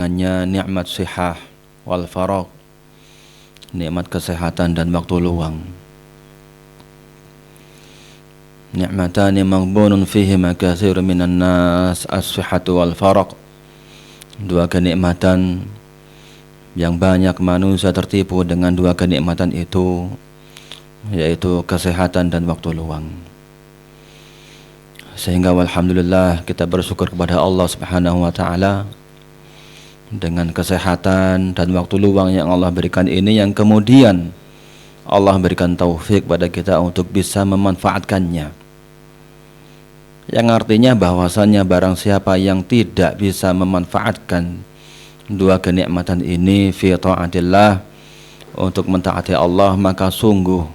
Dengannya nikmat sihah wal faragh, nikmat kesehatan dan waktu luang. Ni'matani maghbunun fihima katsirun minan nas, as-sihhatu wal faragh. Dua kenikmatan yang banyak manusia tertipu dengan dua kenikmatan itu, yaitu kesehatan dan waktu luang. Sehingga alhamdulillah kita bersyukur kepada Allah Subhanahu wa taala dengan kesehatan dan waktu luang yang Allah berikan ini, yang kemudian Allah berikan taufik pada kita untuk bisa memanfaatkannya. Yang artinya bahwasannya barang siapa yang tidak bisa memanfaatkan dua kenikmatan ini fi ta'atillah, untuk mentaati Allah, maka sungguh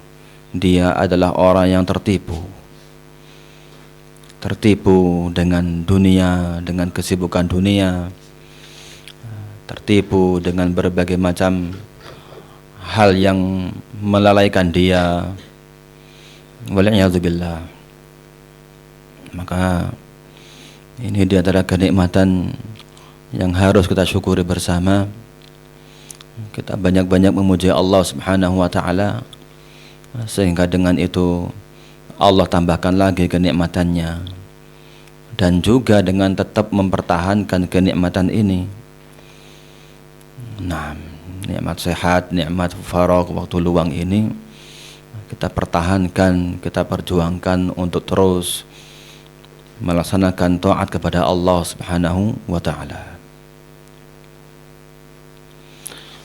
dia adalah orang yang tertipu dengan dunia, dengan kesibukan dunia, tertipu dengan berbagai macam hal yang melalaikan dia, wal'iyadzubillah. Maka ini di antara kenikmatan yang harus kita syukuri bersama. Kita banyak-banyak memuji Allah Subhanahu wa taala, sehingga dengan itu Allah tambahkan lagi kenikmatannya, dan juga dengan tetap mempertahankan kenikmatan ini. Nah, nikmat sehat, nikmat faragh, waktu luang ini kita pertahankan, kita perjuangkan untuk terus melaksanakan taat kepada Allah Subhanahu wa taala.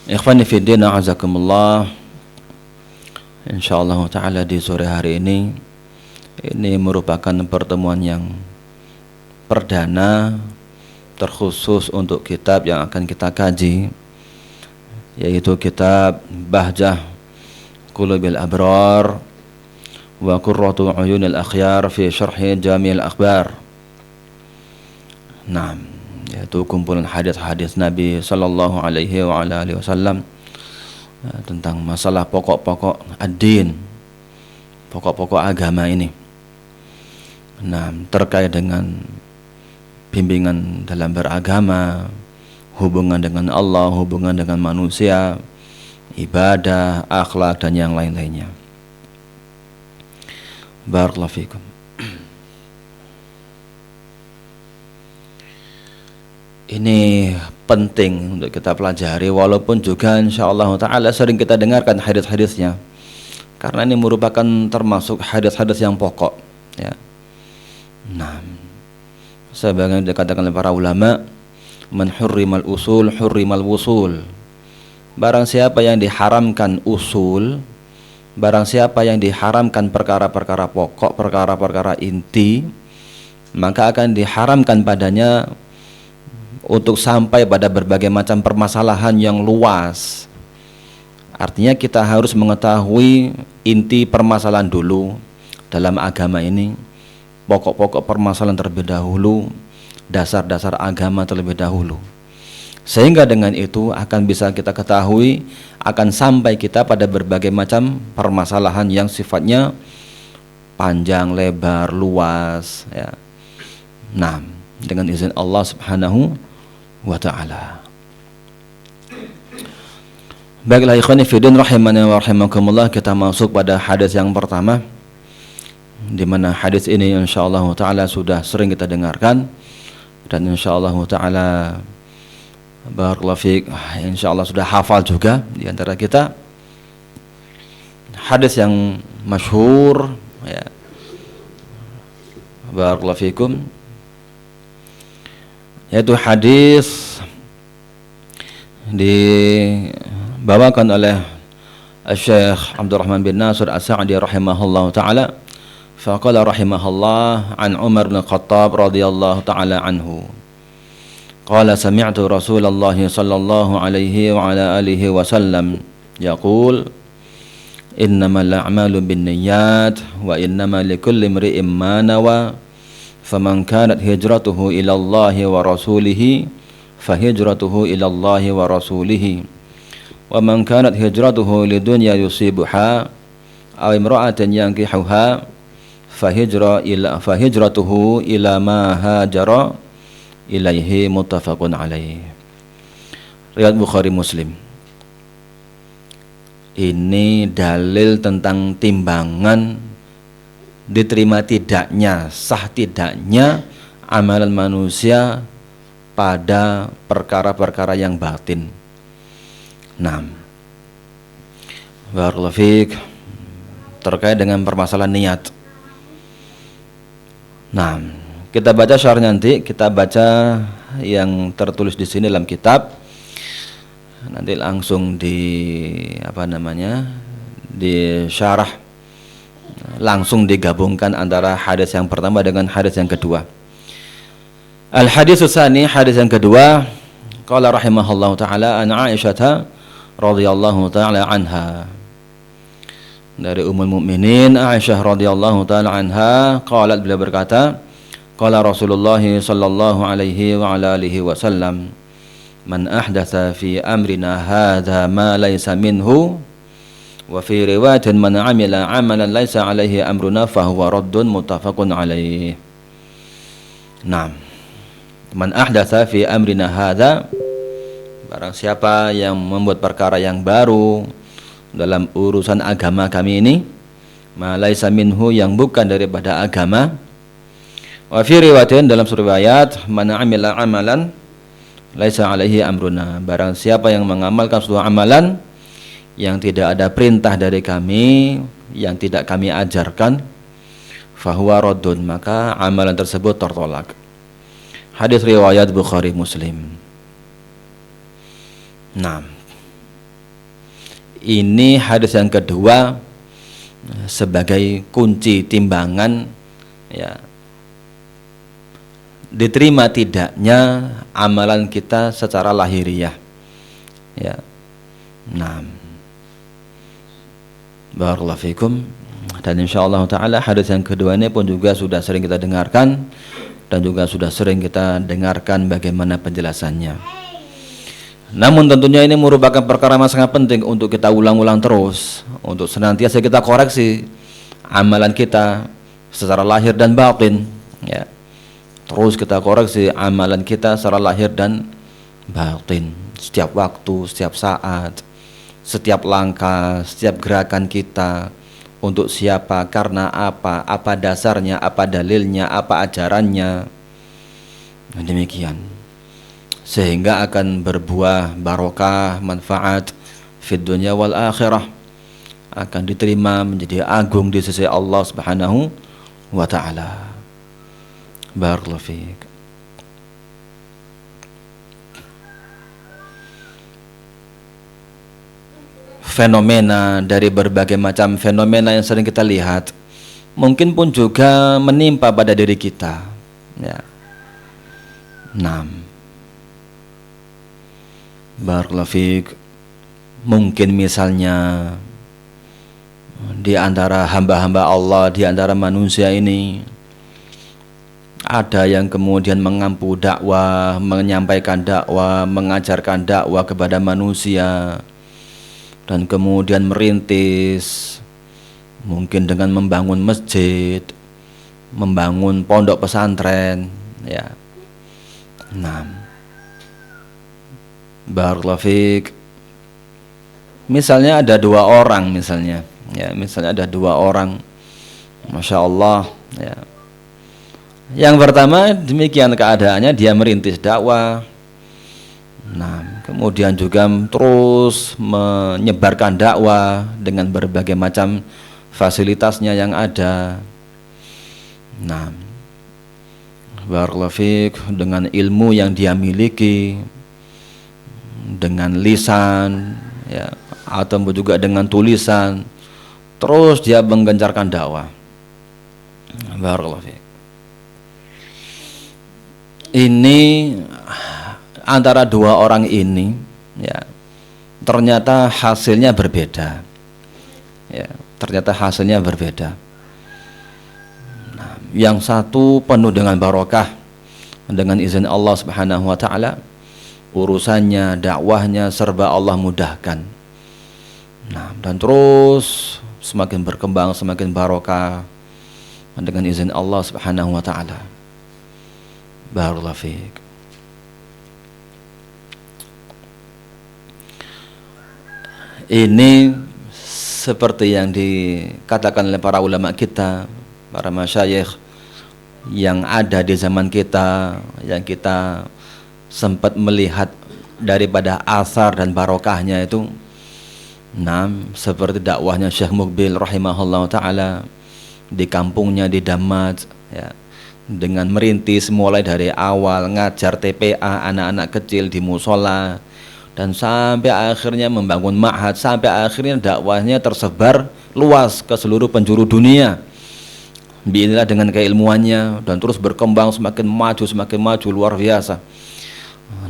Ikhwani fi din, a'azakumullah. Insyaallah taala di sore hari ini merupakan pertemuan yang perdana terkhusus untuk kitab yang akan kita kaji, yaitu kitab Bahjah Qulubil Abrar wa Qurratu Uyunil Akhyar fi Syarhi Jami'il Akhbar. Nah, yaitu kumpulan hadis-hadis Nabi sallallahu alaihi wa ala alihi wasallam tentang masalah pokok-pokok ad-din, pokok-pokok agama ini. Nah, terkait dengan bimbingan dalam beragama, hubungan dengan Allah, hubungan dengan manusia, ibadah, akhlak, dan yang lain-lainnya. Barakallahu fikum. Ini penting untuk kita pelajari, walaupun juga insyaallah ta'ala sering kita dengarkan hadis-hadisnya, karena ini merupakan termasuk hadis-hadis yang pokok, ya. Nah, sebagaimana dikatakan oleh para ulama, man hurrimal usul hurrimal wusul. Barang siapa yang diharamkan usul, barang siapa yang diharamkan perkara-perkara pokok, perkara-perkara inti, maka akan diharamkan padanya untuk sampai pada berbagai macam permasalahan yang luas. Artinya kita harus mengetahui inti permasalahan dulu dalam agama ini, pokok-pokok permasalahan terlebih dahulu, dasar-dasar agama terlebih dahulu, sehingga dengan itu akan bisa kita ketahui, akan sampai kita pada berbagai macam permasalahan yang sifatnya panjang, lebar, luas, ya. Nah, dengan izin Allah Subhanahu wa ta'ala. Baiklah ikhwani fiddin rahimani wa rahimakumullah, kita masuk pada hadis yang pertama, di mana hadis ini insyaallah ta'ala sudah sering kita dengarkan, dan insyaallah ta'ala barakallahu fiik, insyaallah sudah hafal juga di antara kita. Hadis yang masyhur, ya, barakallahu fiikum, yaitu hadis dibawakan oleh Syekh Abdurrahman bin Nasir As-Sa'di rahimahullahu ta'ala. Faqala rahimahullah an Umar bin Khattab radhiyallahu ta'ala anhu, qala sami'tu Rasulullah sallallahu alaihi wa ala alihi wasallam yaqul innamal a'malu binniyat wa innamal likulli imri'in ma nawa faman kanat hijratuhu ila Allah wa rasulihi fahijratuhu ila Allah wa rasulihi wa man kanat hijratuhu lidunya yusibuha aw imra'atin yankihuha fahijratuhu ila ma hajara ilaihi, muttafaqun alaih. riwayat Bukhari Muslim. Ini dalil tentang timbangan diterima tidaknya, sah tidaknya amalan manusia pada perkara-perkara yang batin. Nah, barakallahu fiik, terkait dengan permasalahan niat. Nah, kita baca syarah nanti, kita baca yang tertulis di sini dalam kitab. Nanti langsung di di syarah, langsung digabungkan antara hadis yang pertama dengan hadis yang kedua. Al hadis tsani, hadis yang kedua, qala rahimahullahu taala an Aisyah radhiyallahu taala anha, dari Ummul Mukminin Aisyah radhiyallahu taala anha, qalat, beliau berkata, qala Rasulullah sallallahu alaihi wa ala alihi wasallam, man ahdatsa fi amrina hadza ma laysa minhu, wa fi riwayatin man amila amalan laysa alaihi amruna fahuwa raddun, muttafaqun alaihi. Nah, man ahdatsa fi amrina hadza, barang siapa yang membuat perkara yang baru dalam urusan agama kami ini, ma laysa minhu, yang bukan daripada agama, wa fi riwayatin, dalam riwayat, man amila amalan laisa alaihi amruna, barang siapa yang mengamalkan suatu amalan yang tidak ada perintah dari kami, yang tidak kami ajarkan, fahuwa raddun, maka amalan tersebut tertolak. Hadis riwayat Bukhari Muslim. Nah, ini hadis yang kedua sebagai kunci timbangan, ya, diterima tidaknya amalan kita secara lahiriah, ya. Nah, barakallahu fikum. Dan insyaallah taala hadis yang kedua ini pun juga sudah sering kita dengarkan dan juga sudah sering kita dengarkan bagaimana penjelasannya. Namun tentunya ini merupakan perkara yang sangat penting untuk kita ulang-ulang terus, untuk senantiasa kita koreksi amalan kita secara lahir dan batin, ya. Terus kita koreksi amalan kita secara lahir dan batin, setiap waktu, setiap saat, setiap langkah, setiap gerakan kita. Untuk siapa, karena apa dasarnya, apa dalilnya, apa ajarannya. Nah, demikian, sehingga akan berbuah barokah, manfaat fid dunya wal akhirah, akan diterima menjadi agung di sisi Allah Subhanahu wa taala. Barakallahu fiik. Fenomena dari berbagai macam fenomena yang sering kita lihat, mungkin pun juga menimpa pada diri kita, ya. Nah, barakallahu fiik. Mungkin misalnya di antara hamba-hamba Allah, di antara manusia ini, ada yang kemudian mengampu dakwah, menyampaikan dakwah, mengajarkan dakwah kepada manusia, dan kemudian merintis, mungkin dengan membangun masjid, membangun pondok pesantren, ya. Nah, barakallahu fiik. Misalnya ada dua orang, misalnya ada dua orang, masya Allah, ya. Yang pertama demikian keadaannya, dia merintis dakwah. Nah, kemudian juga terus menyebarkan dakwah dengan berbagai macam fasilitasnya yang ada. Nah, barakallahu fiik, dengan ilmu yang dia miliki, dengan lisan, ya, atau juga dengan tulisan, terus dia menggencarkan dakwah. Barakallahu fiik. Ini antara dua orang ini, ya, ternyata hasilnya berbeda, ya, ternyata hasilnya berbeda. Nah, yang satu penuh dengan barokah, dengan izin Allah Subhanahu wa taala, urusannya, dakwahnya serba Allah mudahkan. Nah, dan terus semakin berkembang, semakin barokah dengan izin Allah Subhanahu wa taala. Barakallahu fiik. Ini seperti yang dikatakan oleh para ulama kita, para masyayikh yang ada di zaman kita, yang kita sempat melihat daripada asar dan barokahnya itu. Nah, seperti dakwahnya Syekh Muqbil rahimahullah ta'ala di kampungnya di Damat, ya, dengan merintis mulai dari awal ngajar TPA anak-anak kecil di musola, dan sampai akhirnya membangun ma'had, sampai akhirnya dakwahnya tersebar luas ke seluruh penjuru dunia. Biinilah dengan keilmuannya, dan terus berkembang semakin maju luar biasa.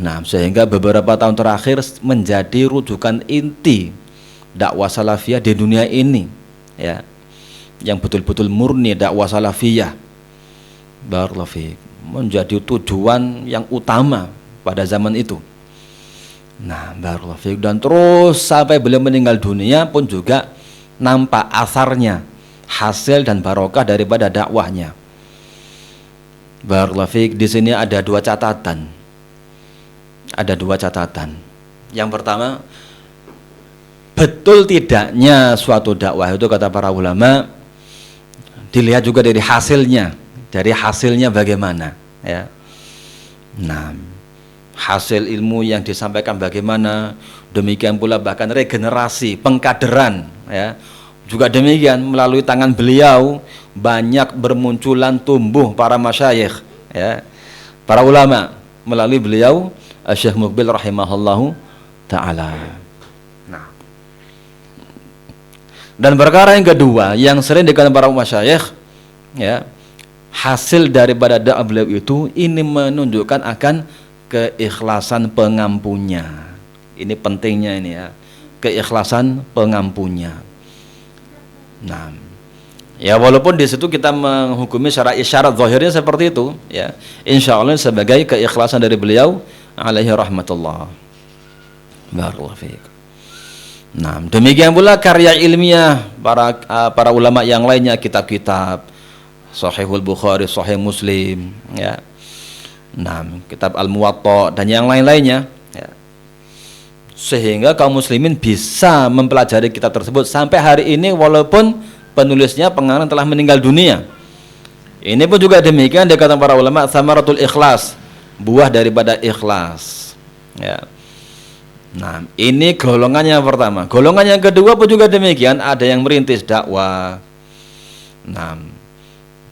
Nah, sehingga beberapa tahun terakhir menjadi rujukan inti dakwah salafiyah di dunia ini, ya, yang betul-betul murni dakwah salafiyah. Barakallahu fiik, menjadi tujuan yang utama pada zaman itu. Nah, barakallahu fiik, dan terus sampai beliau meninggal dunia pun juga nampak asarnya, hasil dan barokah daripada dakwahnya. Barakallahu fiik, di sini ada dua catatan. Ada dua catatan. Yang pertama, betul tidaknya suatu dakwah itu, kata para ulama, dilihat juga dari hasilnya. Dari hasilnya bagaimana, ya. Nah, hasil ilmu yang disampaikan bagaimana, demikian pula bahkan regenerasi, pengkaderan, ya, juga demikian melalui tangan beliau banyak bermunculan tumbuh para masyayikh, ya, para ulama melalui beliau Syekh Muqbil rahimahullahu ta'ala. Nah, dan perkara yang kedua yang sering dikatakan para masyayikh, ya, hasil daripada dakwah beliau itu ini menunjukkan akan keikhlasan pengampunya. Ini pentingnya ini, ya, keikhlasan pengampunya. Nah, ya, walaupun di situ kita menghukumi secara isyarat zahirnya seperti itu, ya, insya Allah sebagai keikhlasan dari beliau alaihi rahmatullah. Barakallahu fiik. Nah, demikian pula karya ilmiah para ulama yang lainnya, kitab-kitab Sahihul Bukhari, Sahih Muslim, ya. Nah, kitab Al-Muwatta dan yang lain-lainnya, ya. Sehingga kaum muslimin bisa mempelajari kitab tersebut sampai hari ini walaupun penulisnya pengarang telah meninggal dunia. Ini pun juga demikian dikatakan para ulama, samaratul ikhlas, buah daripada ikhlas, ya. Nah, ini golongannya yang pertama. Golongan yang kedua pun juga demikian, ada yang merintis dakwah. Nah,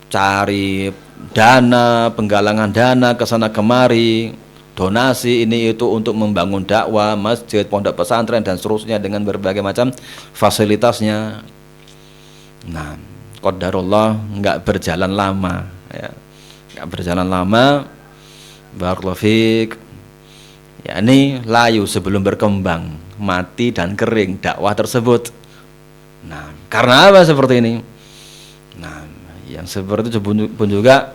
cari dana, penggalangan dana ke sana kemari, donasi ini itu untuk membangun dakwah, masjid, pondok pesantren dan seterusnya dengan berbagai macam fasilitasnya. Nah, qadarullah enggak berjalan lama, ya. Enggak berjalan lama. Barakallahu fiik. Ya, ini layu sebelum berkembang, mati dan kering dakwah tersebut. Nah, karena apa seperti ini? Nah, yang seperti itu pun juga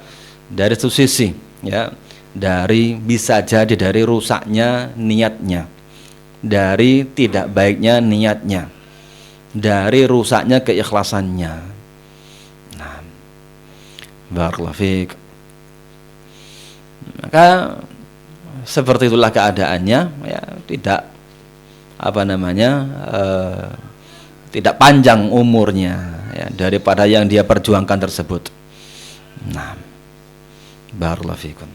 dari satu sisi, ya, dari bisa jadi dari rusaknya niatnya, dari tidak baiknya niatnya, dari rusaknya keikhlasannya. Nah, barakallahu fiik. Maka seperti itulah keadaannya, ya, tidak tidak panjang umurnya, ya, daripada yang dia perjuangkan tersebut. Nah, barakallahu fikum.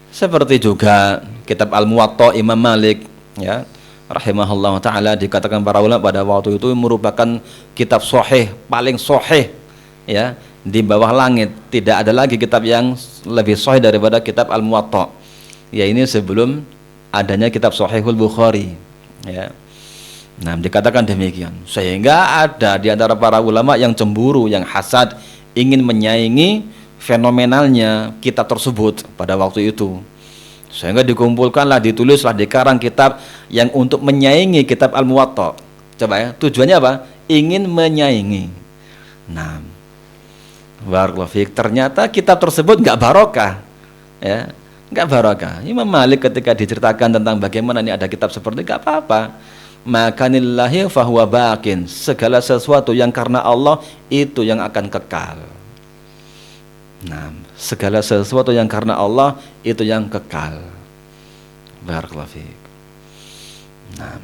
Seperti juga kitab Al-Muwatta Imam Malik, ya, rahimahullah ta'ala, dikatakan para ulama pada waktu itu merupakan kitab sahih, paling sahih, ya, di bawah langit. Tidak ada lagi kitab yang lebih sahih daripada kitab Al-Muwatta. Ya, ini sebelum adanya kitab Sahihul Bukhari, ya. Nah, dikatakan demikian. Sehingga ada di antara para ulama yang cemburu, yang hasad, ingin menyaingi fenomenalnya kitab tersebut pada waktu itu. Sehingga dikumpulkanlah, ditulislah, dikarang kitab yang untuk menyaingi kitab Al-Muwatta. Coba, ya, tujuannya apa? Ingin menyaingi. Nah, barakallahu fiik, ternyata kitab tersebut enggak barokah, ya, enggak barokah. Imam Malik ketika diceritakan tentang bagaimana ini ada kitab seperti, enggak apa-apa. Makanillahi fahuwa baqin, segala sesuatu yang karena Allah itu yang akan kekal. Nah, segala sesuatu yang karena Allah itu yang kekal. Barakallahu fiik. Nah,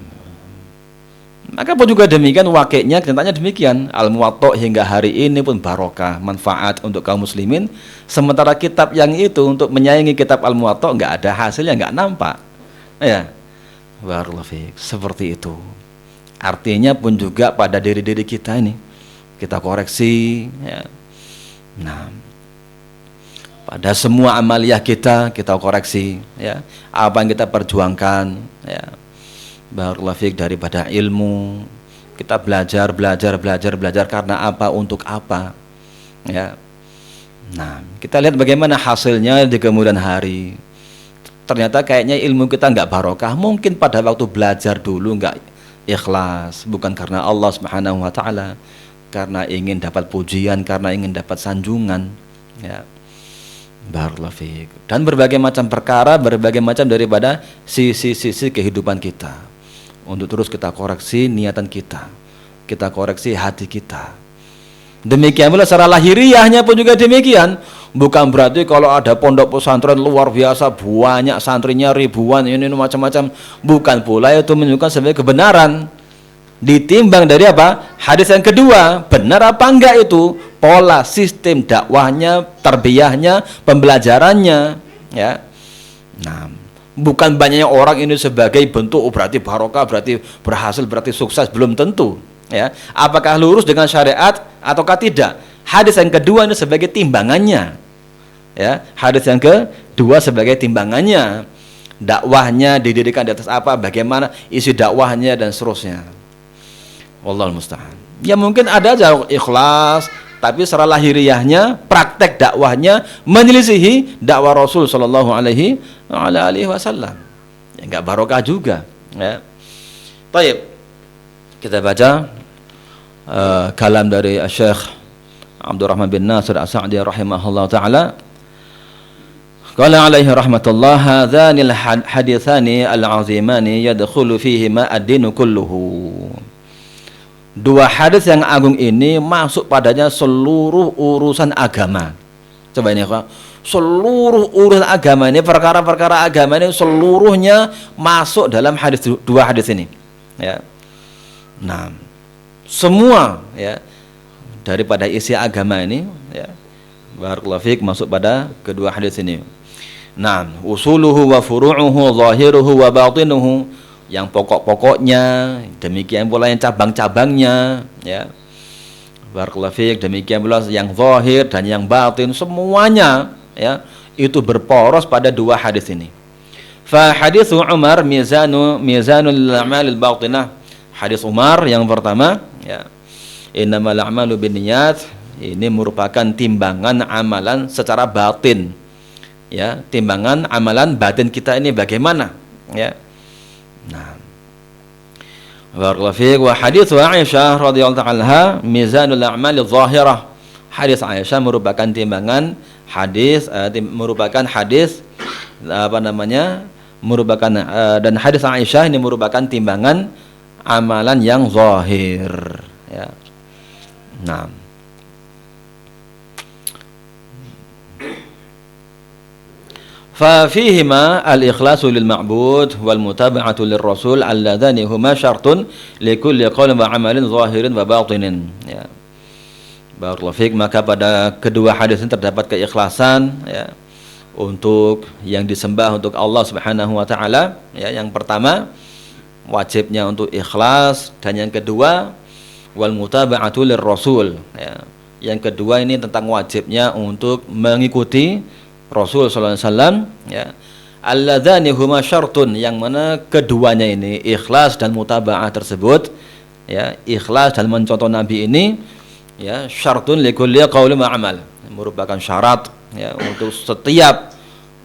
maka pun juga demikian wakilnya kenyataannya demikian. Al-Muwatta hingga hari ini pun barokah, manfaat untuk kaum muslimin. Sementara kitab yang itu untuk menyaingi kitab Al-Muwatta nggak ada hasilnya, nggak nampak. Ya, barakallahu fiik. Seperti itu. Artinya pun juga pada diri-diri kita ini kita koreksi. Ya. Nah, pada semua amaliyah kita koreksi. Ya, apa yang kita perjuangkan. Ya. Barakallahu fiik, daripada ilmu kita belajar karena apa, untuk apa, ya. Nah, kita lihat bagaimana hasilnya di kemudian hari. Ternyata kayaknya ilmu kita nggak barokah, mungkin pada waktu belajar dulu nggak ikhlas, bukan karena Allah Subhanahu wa taala, karena ingin dapat pujian, karena ingin dapat sanjungan, ya. Barakallahu fiik. Dan berbagai macam perkara, berbagai macam daripada sisi-sisi kehidupan kita. Untuk terus kita koreksi niatan kita koreksi hati kita. Demikian pula secara lahiriahnya pun juga demikian. Bukan berarti kalau ada pondok pesantren luar biasa banyak santrinya ribuan ini macam-macam, bukan pula itu menunjukkan sebagai kebenaran. Ditimbang dari apa? Hadis yang kedua, benar apa enggak itu pola sistem dakwahnya, tarbiyahnya, pembelajarannya, ya. Nah, bukan banyaknya orang ini sebagai bentuk berarti barokah, berarti berhasil, berarti sukses, belum tentu, ya. Apakah lurus dengan syariat ataukah tidak? Hadis yang kedua ini sebagai timbangannya, ya. Hadis yang kedua sebagai timbangannya. Dakwahnya didirikan di atas apa, bagaimana isi dakwahnya dan seterusnya. Wallahul musta'an. Ya mungkin ada aja ikhlas, tapi secara lahiriahnya, praktek dakwahnya menyelisihi dakwah Rasul sallallahu alaihi wasallam. Ya enggak barokah juga, ya. Baik. Kita baca kalam dari Syekh Abdurrahman bin Nasir As-Sa'di rahimahullah taala. Qala alaihi rahmatullah, hadzanil haditsani al-'azimani yadkhulu fihima ad-dinu kulluhu. Dua hadis yang agung ini masuk padanya seluruh urusan agama. Coba ini, Pak. Seluruh urusan agama ini, perkara-perkara agama ini seluruhnya masuk dalam dua hadis ini, ya. Nah, semua, ya, daripada isi agama ini, ya, barakallahu fiik, masuk pada kedua hadis ini. Nah, usuluhu wa furu'uhu, zahiruhu wa batinuhu, yang pokok-pokoknya, demikian pula yang cabang-cabangnya, ya. Barakallahu fiik, demikian pula yang zahir dan yang batin, semuanya, ya, itu berporos pada dua hadis ini. Fa hadits Umar mizanul a'malil batinah. Hadis Umar yang pertama, ya, innamal a'malu binniyat, ini merupakan timbangan amalan secara batin, ya, timbangan amalan batin kita ini bagaimana, ya. Nah, barakallahu fiik. Wa hadits Aisyah radhiyallahu anha mizanul a'malil zahirah. Hadis Aisyah merupakan timbangan hadis, merupakan hadis apa namanya? Merupakan dan hadis Aisyah ini merupakan timbangan amalan yang zahir, ya. Nah, fa fihima al-ikhlasu lil ma'bud wal mutaba'atu lir rasul alladzani huma syartun li kulli qawlin wa 'amalin zahirin wa batinin, ya. Barakallahu fiik. Maka pada kedua hadis ini terdapat keikhlasan, ya, untuk yang disembah untuk Allah Subhanahu wa taala, ya. Yang pertama wajibnya untuk ikhlas, dan yang kedua wal mutaba'atu lir rasul, ya. Yang kedua ini tentang wajibnya untuk mengikuti Rasul sallallahu alaihi wasallam, ya. Alladzani huma syartun, yang mana keduanya ini, ikhlas dan mutaba'ah tersebut, ya, ikhlas dan mencontoh Nabi ini, ya, syartun likulli qaulin wa amal, merupakan syarat, ya, untuk setiap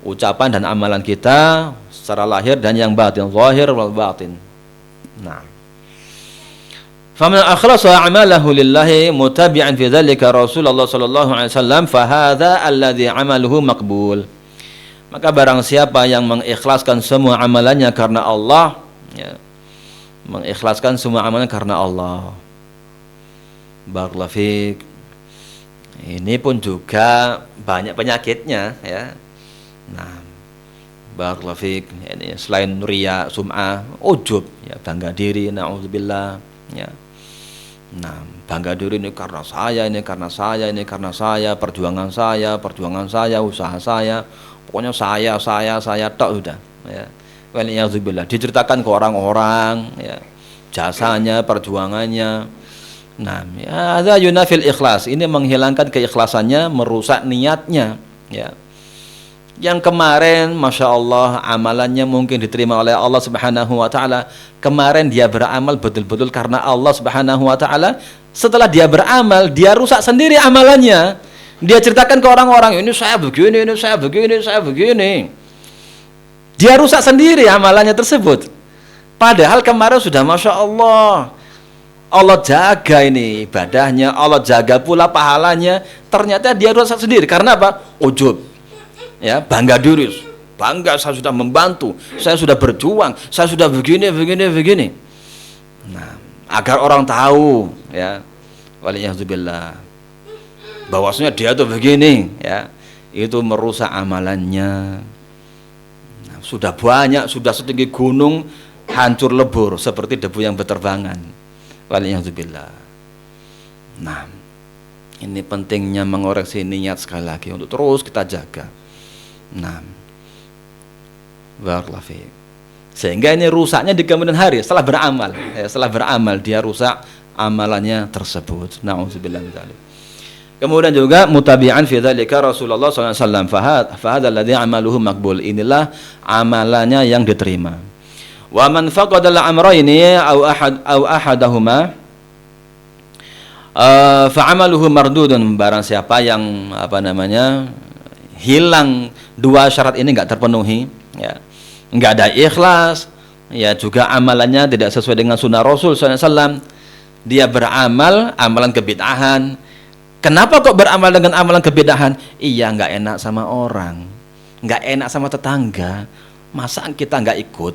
ucapan dan amalan kita secara lahir dan yang batin, zahir wal batin. Nah, faman akhlasa a'malahu lillahi mutabi'an fi dzalika Rasulullah sallallahu alaihi wasallam fa hadza alladhi 'amaluhu maqbul. Maka barang siapa yang mengikhlaskan semua amalannya karena Allah, ya, mengikhlaskan semua amalan karena Allah, barakallahu fiik, ini pun juga banyak penyakitnya, ya. Nah, Barakallahu fiik. Ini selain riya, sum'ah, ujub, ya bangga diri, naudzubillah, ya. Nah, bangga diri ini karena saya, ini karena saya, ini karena saya, perjuangan saya, usaha saya, pokoknya saya tok sudah, ya. Waliyadzubillah, diceritakan ke orang-orang, ya, jasanya, perjuangannya. Nah, ya, hadza yunafil ikhlas. Ini menghilangkan keikhlasannya, merusak niatnya, ya. Yang kemarin, masya Allah, amalannya mungkin diterima oleh Allah Subhanahu Wa Taala. Kemarin dia beramal betul-betul karena Allah Subhanahu Wa Taala. Setelah dia beramal, dia rusak sendiri amalannya. Dia ceritakan ke orang-orang, ini saya begini, ini saya begini, saya begini. Dia rusak sendiri amalannya tersebut. Padahal kemarin sudah masya Allah, Allah jaga ini ibadahnya, Allah jaga pula pahalanya. Ternyata dia rusak sendiri karena apa? Ujub. Ya, bangga diri, bangga saya sudah membantu, saya sudah berjuang, saya sudah begini. Nah, agar orang tahu, ya, waliyahzubillah, bahwasanya dia tuh begini, ya, itu merusak amalannya. Nah, sudah banyak, sudah setinggi gunung, hancur lebur seperti debu yang berterbangan. Waliyahzubillah. Nah, ini pentingnya mengoreksi niat sekali lagi untuk terus kita jaga. Nah, barakallahu fiik. Sehingga ini rusaknya di kemudian hari setelah beramal, setelah beramal dia rusak amalannya tersebut. Nauzubillah min dzalik. Kemudian juga mutabi'an fi dzalika Rasulullah sallallahu alaihi wasallam, fa hadzal ladzi amaluhu maqbul. Inilah amalannya yang diterima. Wa man faqada al-amrayni aw ahadahuma fa amaluhu mardudun. Barang siapa yang hilang dua syarat ini nggak terpenuhi, ya, nggak ada ikhlas, ya, juga amalannya tidak sesuai dengan sunnah Rasul SAW. Dia beramal amalan kebid'ahan. Kenapa kok beramal dengan amalan kebid'ahan? Iya, nggak enak sama orang, nggak enak sama tetangga. Masa kita nggak ikut?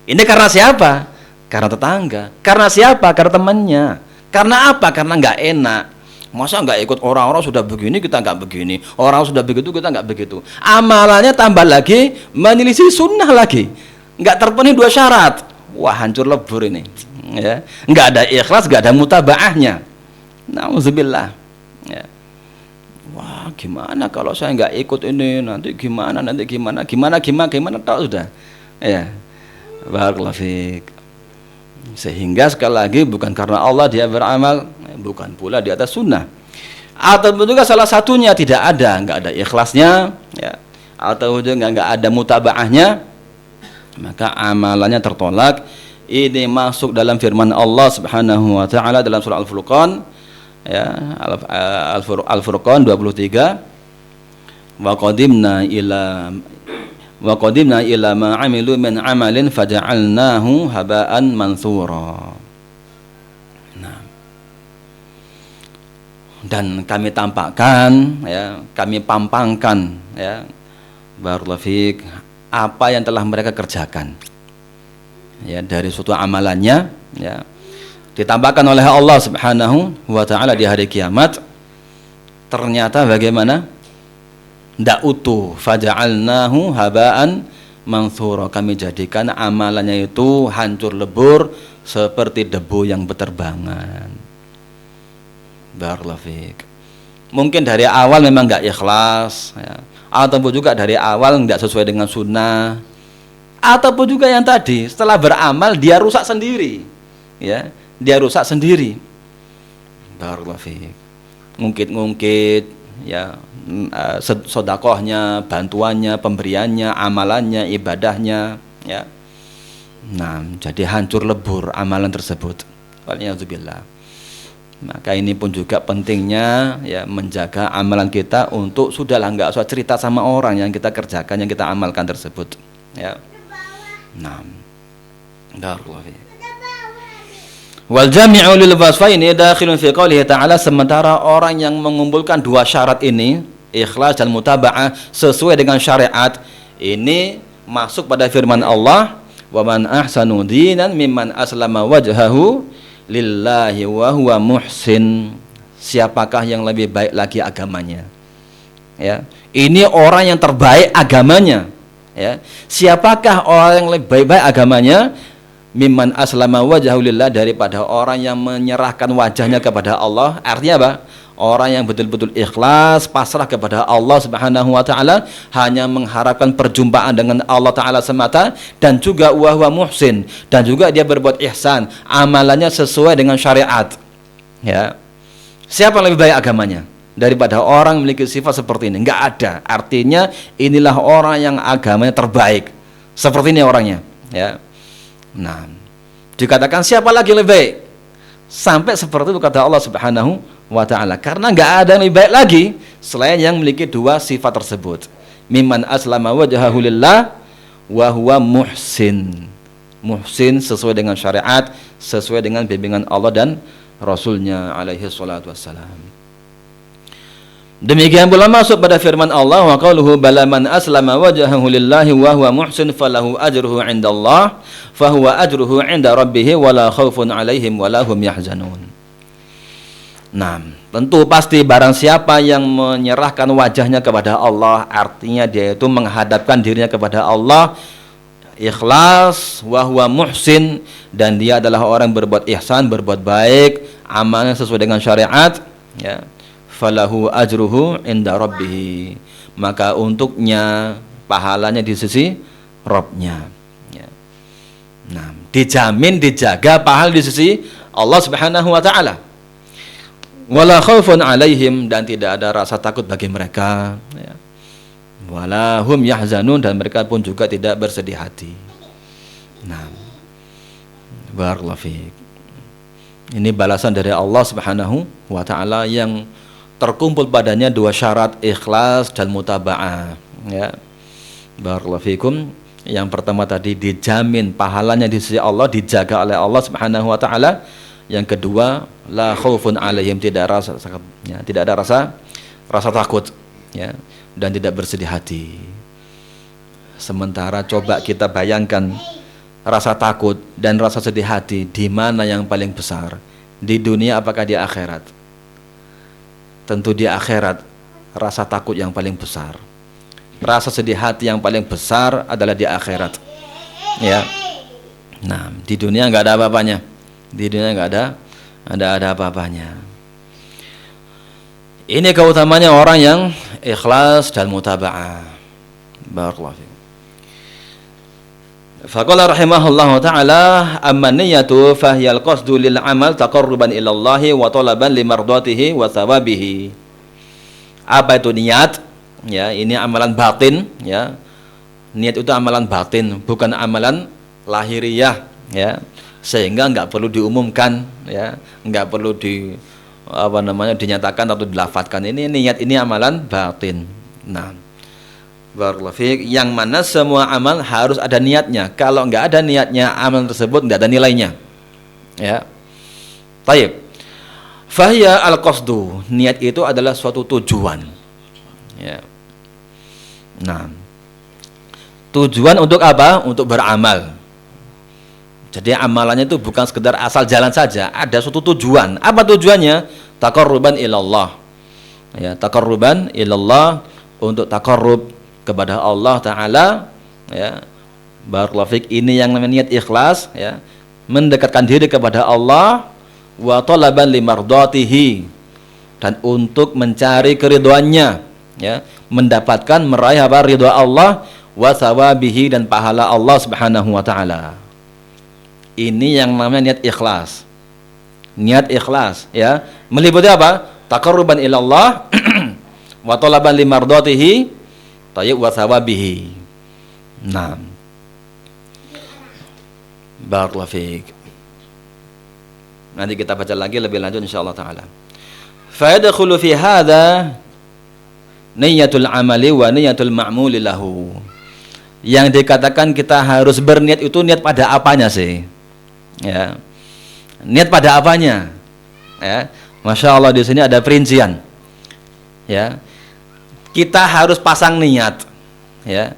Ini karena siapa? Karena tetangga. Karena siapa? Karena temannya. Karena apa? Karena nggak enak. Masa nggak ikut orang-orang sudah begini kita nggak begini, orang sudah begitu kita nggak begitu. Amalannya tambah lagi menyelisih sunnah lagi, nggak terpenuhi dua syarat. Wah, hancur lebur ini, ya. Nggak ada ikhlas, nggak ada mutabaahnya. Nauzubillah, ya. Wah, gimana kalau saya nggak ikut ini, nanti gimana tahu sudah, ya. Barakallahu fiik. Sehingga sekali lagi bukan karena Allah dia beramal, bukan pula di atas sunnah. Atau juga salah satunya tidak ada, nggak ada ikhlasnya, ya, atau juga nggak ada mutabaahnya, maka amalannya tertolak. Ini masuk dalam firman Allah Subhanahu Wa Taala dalam surah Al-Furqan, ya, Al-Furqan 23. Wa qadimna ila ma 'amilu min 'amalin faja'alnahu haba'an mansura. Nah, dan kami tampakkan, ya, kami pampangkan, ya, barakallahu fiik, apa yang telah mereka kerjakan, ya, dari suatu amalannya, ya, ditampakkan oleh Allah Subhanahu wa Ta'ala di hari kiamat. Ternyata bagaimana? Ndak utuh, faja'alnahu haba'an mansura. Kami jadikan amalannya itu hancur lebur seperti debu yang berterbangan. Barakallahu fiik. Mungkin dari awal memang nggak ikhlas, ya, ataupun juga dari awal nggak sesuai dengan sunnah, ataupun juga yang tadi setelah beramal dia rusak sendiri, ya, dia rusak sendiri. Barakallahu fiik. Ngungkit-ngungkit, ya, sedekahnya, bantuannya, pemberiannya, amalannya, ibadahnya, ya. Nah, jadi hancur lebur amalan tersebut. Waliyadzubillah. Maka ini pun juga pentingnya, ya, menjaga amalan kita untuk sudahlah nggak usah cerita sama orang yang kita kerjakan, yang kita amalkan tersebut, ya. Nah, barakallahu. Wal jami'u lil wasfaini dakhilun fi qoulihi ta'ala. Sementara orang yang mengumpulkan dua syarat ini, ikhlas dan mutaba'ah sesuai dengan syariat, ini masuk pada firman Allah, wa man ahsanu dinan mimman aslama wajhahu lillahi wa huwa muhsin. Siapakah yang lebih baik lagi agamanya? Ya, ini orang yang terbaik agamanya, Ya. Siapakah orang yang lebih baik-baik agamanya? Mimman aslama wajhahu lillah, daripada orang yang menyerahkan wajahnya kepada Allah. Artinya apa? Orang yang betul-betul ikhlas, pasrah kepada Allah Subhanahu wa taala, hanya mengharapkan perjumpaan dengan Allah taala semata, dan juga wa huwa muhsin, dan juga dia berbuat ihsan, amalannya sesuai dengan syariat. Ya. Siapa yang lebih baik agamanya daripada orang memiliki sifat seperti ini? Enggak ada. Artinya inilah orang yang agamanya terbaik. Seperti ini orangnya, ya. Nah, dikatakan siapa lagi lebih baik? Sampai seperti itu kata Allah Subhanahu wa taala. Karena enggak ada yang lebih baik lagi selain yang memiliki dua sifat tersebut. Mimman aslama wajhahu lillah wa huwa muhsin. Muhsin sesuai dengan syariat, sesuai dengan bimbingan Allah dan Rasulnya alaihi salatu wassalam. Demikian pula masuk pada firman Allah, wa qauluhu bala man aslama wajhahu lillahi wa huwa muhsin falahu ajruhu 'indallah fa huwa ajruhu 'inda rabbih wa la khaufun 'alaihim wa la hum yahzanun. Nah, tentu pasti barang siapa yang menyerahkan wajahnya kepada Allah, artinya dia itu menghadapkan dirinya kepada Allah, ikhlas, wa huwa muhsin, dan dia adalah orang berbuat ihsan, berbuat baik, amalnya sesuai dengan syariat, ya. Falahu ajruhu inda rabbih, maka untuknya pahalanya di sisi Rabbnya, ya. Nah, dijamin, dijaga pahala di sisi Allah Subhanahu wa taala. Wala khaufun alaihim, dan tidak ada rasa takut bagi mereka, ya. Wala hum yahzanun, dan mereka pun juga tidak bersedih hati. Nah, barakallahu fiik. Ini balasan dari Allah Subhanahu wa taala yang terkumpul padanya dua syarat, ikhlas dan mutaba'ah, ya. Barakallahu fikum. Yang pertama tadi dijamin pahalanya di sisi Allah, dijaga oleh Allah Subhanahu wa taala. Yang kedua, la khaufun alaihim, tidak ada rasa takut, ya, dan tidak bersedih hati. Sementara coba kita bayangkan rasa takut dan rasa sedih hati di mana yang paling besar? Di dunia apakah di akhirat? Tentu di akhirat rasa takut yang paling besar, rasa sedih hati yang paling besar adalah di akhirat, ya. Nah, di dunia nggak ada apa-apanya, di dunia nggak ada apa-apanya. Ini keutamanya orang yang ikhlas dan mutaba'ah. Barakallahu fiik. Faqala rahimahullahu ta'ala, amma niyyatu fahyal qasdu lil amal taqarruban ila Allah wa talaban limardatihi wa thawabihi. Apa itu niat? Ya, ini amalan batin, ya. Niat itu amalan batin, bukan amalan lahiriah, ya. Sehingga enggak perlu diumumkan, ya. Enggak perlu dinyatakan atau dilafadzkan. Ini niat, ini amalan batin. Nah, barakallahu fiik, yang mana semua amal harus ada niatnya. Kalau enggak ada niatnya, amal tersebut enggak ada nilainya, ya. Taib. Fahiya al-qasdu, niat itu adalah suatu tujuan, ya. Nah, tujuan untuk apa? Untuk beramal. Jadi amalannya itu bukan sekedar asal jalan saja, ada suatu tujuan. Apa tujuannya? Taqarruban ilallah, ya, taqarruban ilallah, untuk taqarrub kepada Allah Ta'ala, ya. Barakallahu fiik, ini yang namanya niat ikhlas, ya, mendekatkan diri kepada Allah, wa talaban limardatihi, dan untuk mencari keridhoannya, ya, mendapatkan, meraih apa? Ridha Allah, wa thawabihi, dan pahala Allah Subhanahu wa taala. Ini yang namanya niat ikhlas. Niat ikhlas, ya, meliputi apa? Taqarruban ilallah wa talaban limardatihi, tayyib wa thawabihi. Nah, barakallahu fiik. Nanti kita baca lagi lebih lanjut insyaallah taala. Fa yadkhulu fi hadza niyatul amali wa niyatul ma'muli lahu. Yang dikatakan kita harus berniat itu niat pada apanya sih? Ya. Niat pada apanya? Ya. Masya Allah, di sini ada perincian. Ya. Kita harus pasang niat, ya.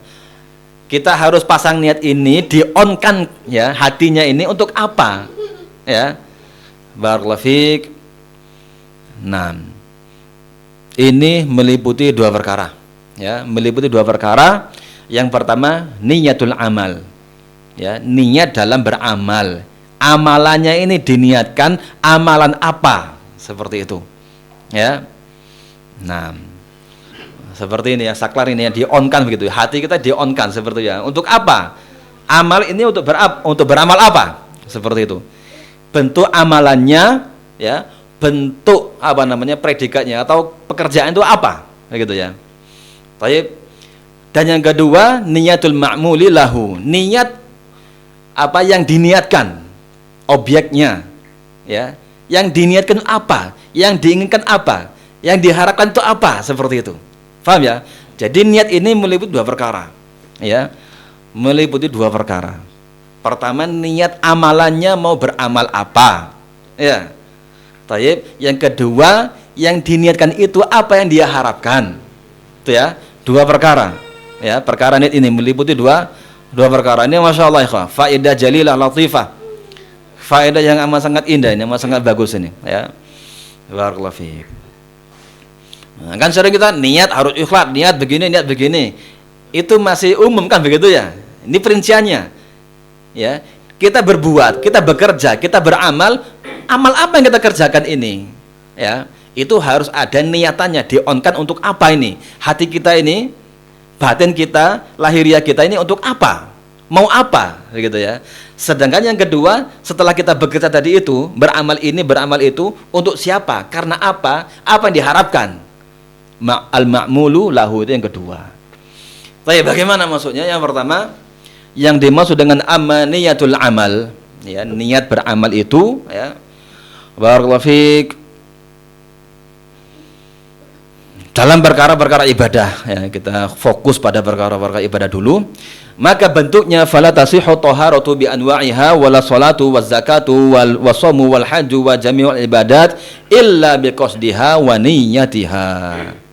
Kita harus pasang niat ini, di-on-kan, ya, hatinya ini untuk apa? Ya. Barakallahu fiik. Nah, ini meliputi dua perkara, ya, meliputi dua perkara. Yang pertama niyatul amal. Ya, niat dalam beramal. Amalannya ini diniatkan amalan apa? Seperti itu. Ya. Nah, seperti ini ya, saklar ini ya, di-on-kan begitu. Hati kita di-on-kan seperti ya. Untuk apa? Amal ini untuk beramal apa? Seperti itu. Bentuk amalannya ya, bentuk apa namanya predikatnya atau pekerjaan itu apa? Begitu ya. Baik. Dan yang kedua, niyatul ma'muli lahu. Niat apa yang diniatkan, objeknya ya. Yang diniatkan apa? Yang diinginkan apa? Yang diharapkan itu apa? Seperti itu. Paham ya? Jadi niat ini meliputi dua perkara. Ya. Meliputi dua perkara. Pertama, niat amalannya mau beramal apa? Ya. Baik. Yang kedua, yang diniatkan itu apa yang dia harapkan. Itu ya, dua perkara. Ya, perkara niat ini meliputi dua perkara. Ini Masya Allah ya, faedah jalilah latifah. Faedah yang amat sangat indah ini, amat sangat bagus ini ya. Barakallahu fiik. Nah, kan sering kita niat harus ikhlas, niat begini. Itu masih umum kan begitu ya. Ini perinciannya. Ya, kita berbuat, kita bekerja, kita beramal, amal apa yang kita kerjakan ini? Ya, itu harus ada niatannya, di-on-kan untuk apa ini? Hati kita ini, batin kita, lahiriah kita ini untuk apa? Mau apa? Begitu ya. Sedangkan yang kedua, setelah kita bekerja tadi itu, beramal ini, beramal itu, untuk siapa? Karena apa? Apa yang diharapkan? Al-ma'mulu lahu, itu yang kedua. Tapi bagaimana maksudnya? Yang pertama, yang dimaksud dengan amaniyatul amal, ya, niat beramal itu, ya. Barakallahu fiik. Dalam perkara-perkara ibadah, ya, kita fokus pada perkara-perkara ibadah dulu. Maka bentuknya fala tasihhu taharatu bi anwa'iha wala salatu waz zakatu wal wasamu wal hajju wa jami'ul ibadat illa bi qasdiha wa niyyatiha.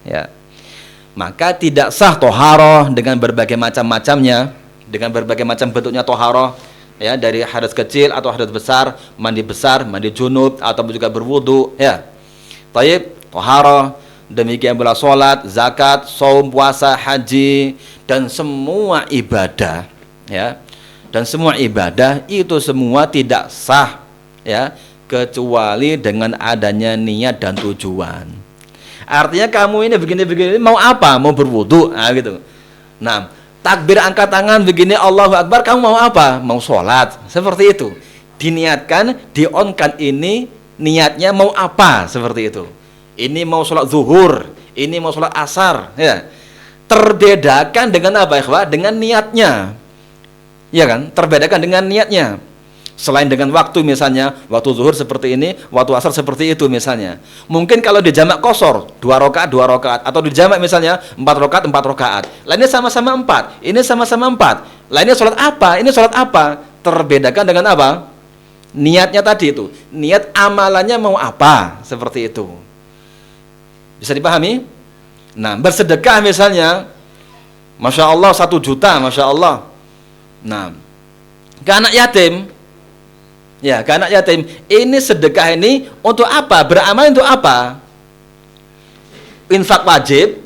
Ya. Maka tidak sah toharoh dengan berbagai macam-macamnya, dengan berbagai macam bentuknya toharoh, ya, dari hadas kecil atau hadas besar, mandi junub atau juga berwudu, ya. Taib, toharoh, demikian pula sholat, zakat, saum, puasa, haji, dan semua ibadah, ya, dan semua ibadah itu semua tidak sah, ya, kecuali dengan adanya niat dan tujuan. Artinya kamu ini begini mau apa? Mau berwudu, nah gitu. Nah, takbir angkat tangan begini Allahu Akbar, kamu mau apa? Mau sholat, seperti itu. Diniatkan, di-on-kan ini niatnya mau apa? Seperti itu. Ini mau sholat zuhur, ini mau sholat asar, ya. Terbedakan dengan apa, ikhwah? Dengan niatnya, ya kan? Terbedakan dengan niatnya. Selain dengan waktu, misalnya waktu zuhur seperti ini, waktu asar seperti itu misalnya. Mungkin kalau di jamak qashar 2 rakaat, atau di jamak misalnya 4 rakaat. Lainnya sama-sama 4, ini sama-sama 4. Lainnya sholat apa? Ini sholat apa? Terbedakan dengan apa? Niatnya tadi itu. Niat amalannya mau apa? Seperti itu. Bisa dipahami? Nah, bersedekah misalnya, Masya Allah 1 juta, Masya Allah. Nah, ke anak yatim, ya, ke anak yatim, ini sedekah ini untuk apa? Beramal untuk apa? Infak wajib,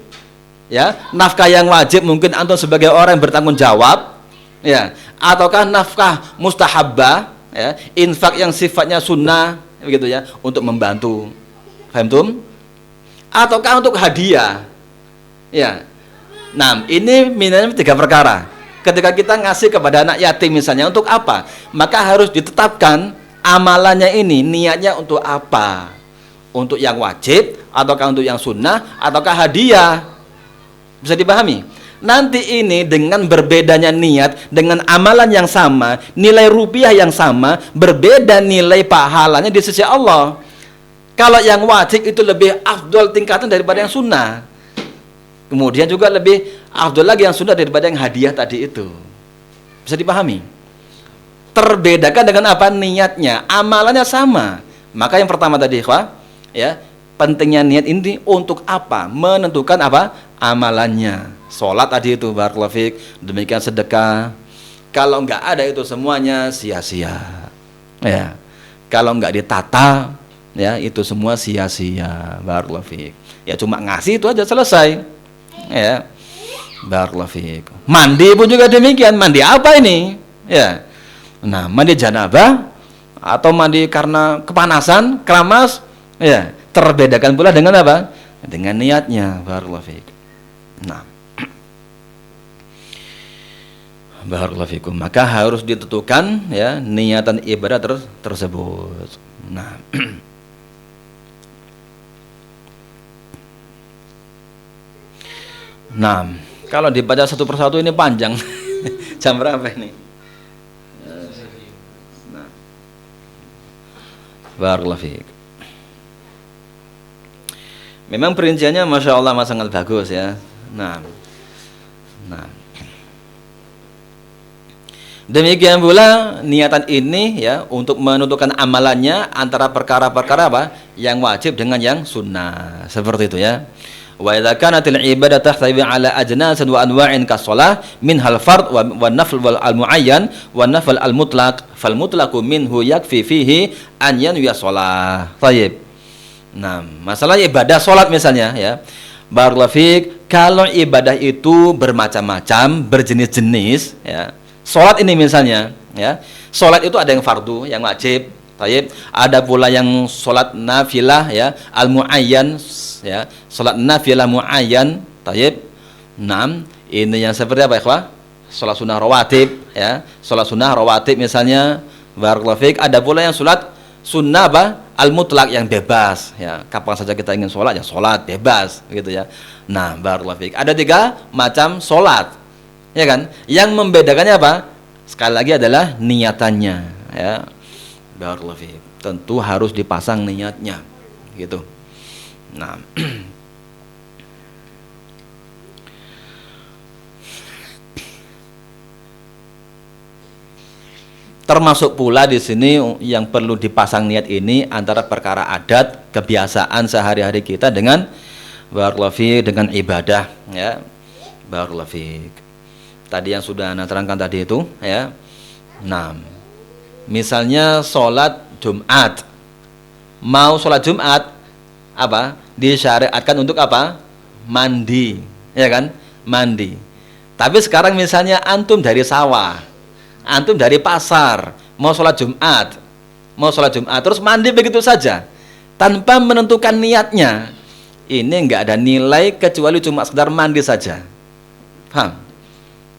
ya, nafkah yang wajib mungkin antum sebagai orang yang bertanggung jawab, ya, ataukah nafkah mustahabbah, ya, infak yang sifatnya sunnah, begitu ya, untuk membantu. Paham tum? Ataukah untuk hadiah, ya. Nah, ini minimum 3 perkara. Ketika kita ngasih kepada anak yatim misalnya, untuk apa? Maka harus ditetapkan amalannya ini, niatnya untuk apa? Untuk yang wajib, ataukah untuk yang sunnah, ataukah hadiah? Bisa dipahami? Nanti ini dengan berbedanya niat, dengan amalan yang sama, nilai rupiah yang sama, berbeda nilai pahalanya di sisi Allah. Kalau yang wajib itu lebih afdol tingkatan daripada yang sunnah. Kemudian juga lebih afdol lagi yang sunnah daripada yang hadiah tadi itu. Bisa dipahami? Terbedakan dengan apa? Niatnya, amalannya sama. Maka yang pertama tadi, ya, pentingnya niat ini untuk apa? Menentukan apa? Amalannya. Sholat tadi itu, barakallahu fiik, demikian sedekah. Kalau enggak ada itu semuanya sia-sia. Ya. Kalau enggak ditata, ya, itu semua sia-sia. Barakallahu fiik. Ya cuma ngasih itu aja selesai. Ya. Barakallahu fiik. Mandi pun juga demikian. Mandi apa ini? Ya. Nah, mandi janabah atau mandi karena kepanasan, keramas, ya, terbedakan pula dengan apa? Dengan niatnya. Barakallahu fiik. Nah, barakallahu fikum. Maka harus ditentukan ya niatan ibadah tersebut. Nah, nah, kalau dibaca satu persatu ini panjang. Jam berapa ini? Nah, barakallahu fiik. Memang perinciannya masya Allah sangat bagus ya. Nah, demikian pula niatan ini ya untuk menentukan amalannya antara perkara-perkara apa yang wajib dengan yang sunnah, seperti itu ya. Wa idza kanatil ibadah tahtawi ala ajnasin wa anwa'in kas-shalah minhal fard wa nafl wal muayyan wa nafl al mutlaq fal mutlaqu minhu yakfi fihi an yanwiya shalah. Baik. Nah, masalah ibadah salat misalnya ya. Barakallahu fiik, kalau ibadah itu bermacam-macam, berjenis-jenis ya. Salat ini misalnya ya. Salat itu ada yang fardu, yang wajib. Baik, ada pula yang salat nafilah ya, al muayyan ya, salat nafilah muayyan. Baik. 6. Ini yang seperti apa, ikhwah? Salat sunnah rawatib ya. Salat sunnah rawatib misalnya. Barakallahu fiik, ada pula yang salat sunnah apa? Al mutlak, yang bebas ya. Kapan saja kita ingin salat ya salat bebas gitu ya. Nah, barakallahu fiik. Ada 3 macam salat. Ya kan? Yang membedakannya apa? Sekali lagi adalah niatannya ya. Barakallahu fiik. Tentu harus dipasang niatnya gitu. Nah, termasuk pula di sini yang perlu dipasang niat ini antara perkara adat, kebiasaan sehari-hari kita dengan barakallahu fiik, dengan ibadah ya. Barakallahu fiik. Tadi yang sudah Anda terangkan tadi itu ya. Nah, misalnya sholat Jumat, mau sholat Jumat apa? Disyariatkan untuk apa? Mandi, ya kan? Mandi. Tapi sekarang misalnya antum dari sawah, antum dari pasar, mau sholat Jumat, terus mandi begitu saja, tanpa menentukan niatnya, ini enggak ada nilai kecuali cuma sekedar mandi saja. Paham?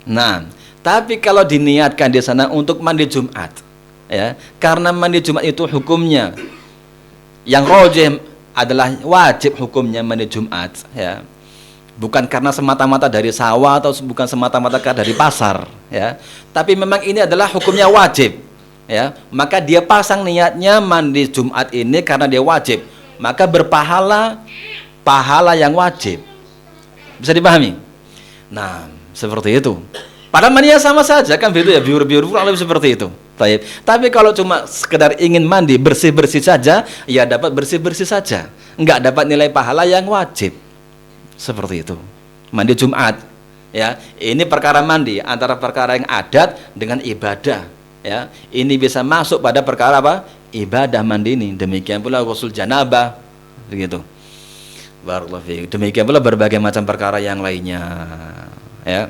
Nah, tapi kalau diniatkan di sana untuk mandi Jumat, ya, karena mandi Jumat itu hukumnya yang rajih adalah wajib hukumnya mandi Jumat, ya, bukan karena semata-mata dari sawah atau bukan semata-mata dari pasar, ya, tapi memang ini adalah hukumnya wajib, ya, maka dia pasang niatnya mandi Jumat ini karena dia wajib, maka berpahala pahala yang wajib. Bisa dipahami? Nah, seperti itu. Padahal mandinya sama saja kan begitu ya, biur-biur kurang lebih seperti itu. Baik. Tapi kalau cuma sekedar ingin mandi bersih-bersih saja, ya dapat bersih-bersih saja. Enggak dapat nilai pahala yang wajib. Seperti itu. Mandi Jumat, ya. Ini perkara mandi antara perkara yang adat dengan ibadah, ya. Ini bisa masuk pada perkara apa? Ibadah mandi ini. Demikian pula ghusl janabah, begitu. Barakallahu fiik. Demikian pula berbagai macam perkara yang lainnya, ya.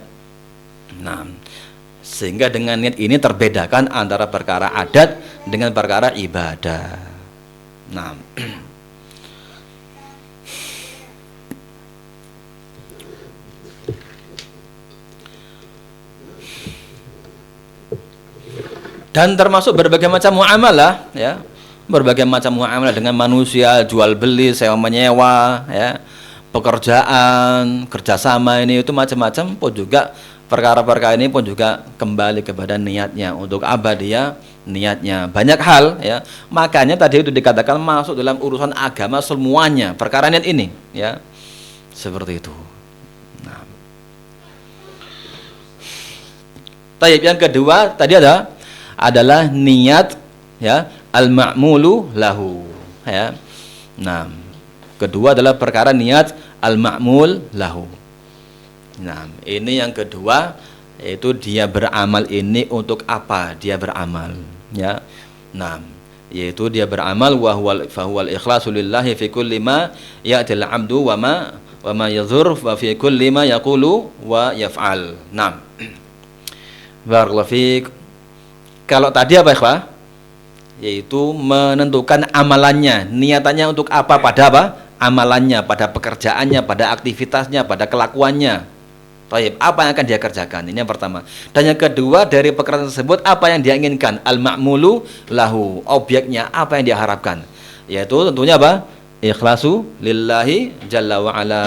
Nah, sehingga dengan niat ini terbedakan antara perkara adat dengan perkara ibadah. Nah, dan termasuk berbagai macam muamalah, ya. Berbagai macam muamalah dengan manusia, jual beli, sewa menyewa, ya, pekerjaan, kerjasama, ini itu macam-macam pun juga perkara-perkara ini pun juga kembali kepada niatnya. Untuk apa dia niatnya? Banyak hal, ya. Makanya tadi itu dikatakan masuk dalam urusan agama semuanya perkara niat ini, ya. Seperti itu. Nah, tayyib, yang kedua tadi adalah niat, ya, al-ma'mulu lahu, ya. Nah, kedua adalah perkara niat al-ma'mul lahu. Nah, ini yang kedua, yaitu dia beramal ini untuk apa dia beramal, ya. Nah, yaitu dia beramal wa huwal ikhlasu lillahi fi kulli ma ya'til 'abdu wa ma wa ma yadhur wa fi kulli ma yaqulu wa yaf'al. Naam. Barakallahu fiik. Kalau tadi apa ikhwah? Yaitu menentukan amalannya, niatannya untuk apa, pada apa? Amalannya, pada pekerjaannya, pada aktivitasnya, pada kelakuannya. Baik, apa yang akan dia kerjakan? Ini yang pertama. Dan yang kedua, dari pekerjaan tersebut apa yang dia inginkan? Al-ma'mulu lahu, objeknya apa yang dia harapkan? Yaitu tentunya apa? Ikhlasu lillahi jalla wa ala.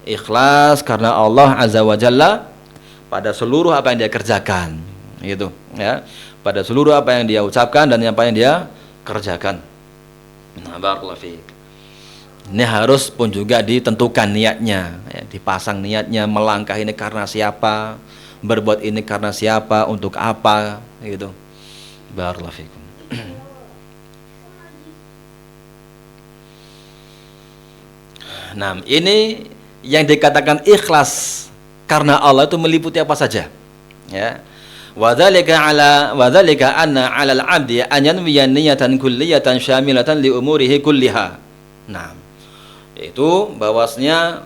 Ikhlas karena Allah azza wa jalla pada seluruh apa yang dia kerjakan. Gitu, ya. Pada seluruh apa yang dia ucapkan dan apa yang dia kerjakan. Nah, barakallahu fiik. Ini harus pun juga ditentukan niatnya, ya, dipasang niatnya, melangkah ini karena siapa, berbuat ini karena siapa, untuk apa, gitu. Barakallahu fiikum. Nah, ini yang dikatakan ikhlas karena Allah itu meliputi apa saja, ya. Wadzalika anna 'alal 'abdi an yanwiya niyatan kulliyatan syamilatan li umurihi kulliha. Nah, yaitu bahwasanya